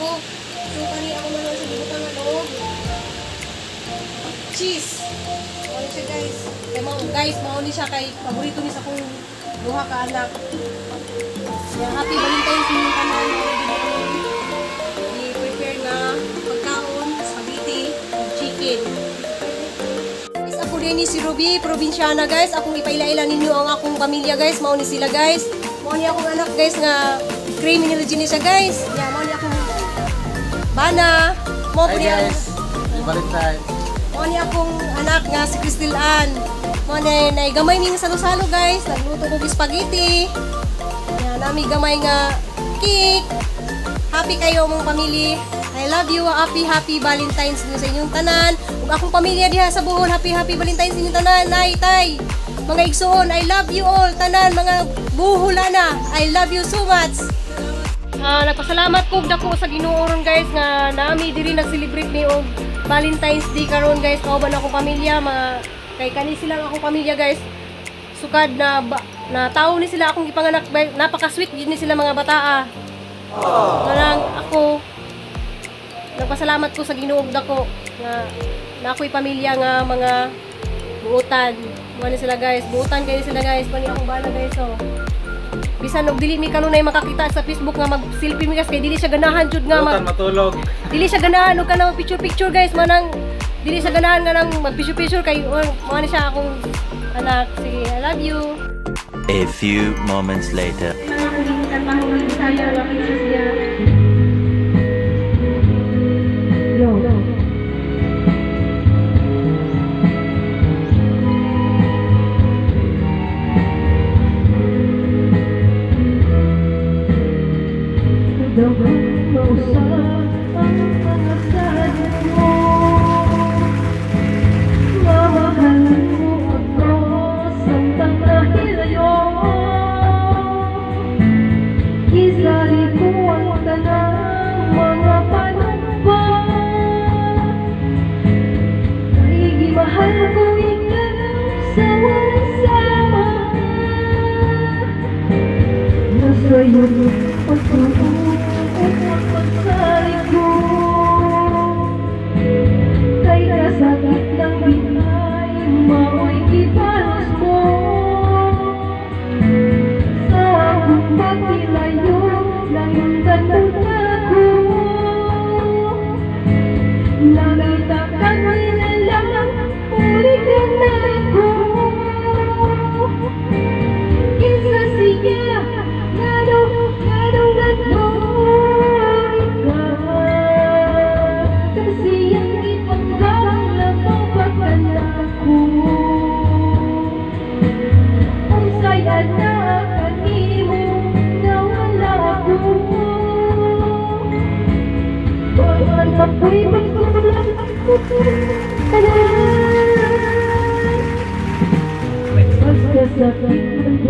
ko. So, kani ako na lang sa gibutan nga loob. Cheese. Mauni siya guys. Guys, mauni siya kay paborito ni sa kong duha ka anak. Kaya happy Valentine's sa inyong tanan. I-prepare na pagkaon, spaghetti, chicken. Guys, ako din ni si Ruby, probinsyana guys. Akong ipaila-ila ninyo ang akong pamilya guys. Mauni sila guys. Mauni akong anak guys nga creamy ni Regina siya guys. Yeah, mauni akong Bana. Hi guys, happy Valentine's. Mauni akong anak nga si Crystal Ann. Mauni na gamay ning salo-salo guys. Nagluto ko spaghetti. Yeah, nami gamay nga cake. Happy kayo mong pamilya. I love you. Happy Valentine's niyo sa inyong tanan. Ug akong pamilya diha sa Bohol, happy Valentine's inyong tanan. Nay, tay. Mga igsoon, I love you all. Tanan mga Boholana. I love you so much. Nagpasalamat ko dako sa Ginoo ron guys nga nami diri nag-celebrate ni og Valentine's Day karon guys. Kauban akong pamilya, mga kay kani sila akong pamilya guys. Sukad na tao ni sila akong ipanganak. Napaka-sweet gid ni sila mga bataa. Nang ako nagpasalamat ko sa Ginoo dako nga na ako'y pamilya nga mga buutan. Mo sila guys, buutan kayo sila guys. Pani akong bala guys oh. Bisan og dili mi kanunay makakita sa Facebook nga mag-selfie mi guys kay dili siya ganahan jud nga matulog. Dili siya ganahan og kanang picture guys manang dili siya ganahan nga nang mag-picture kay mo ni siya akong anak. Sige, I love you. A few moments later. Kay kasakit ng binay, mao'y ipalos mo sa akong pagkilayo, nangundan mo ako. Nakita ka nila lang, ulit ka na ako. Isa siya, ganong kasi ang ipanggalang na pagpagkanak ko. Ang saya na kanimo na wala ako. Bawal ako'y magkulang ako. Basta sakit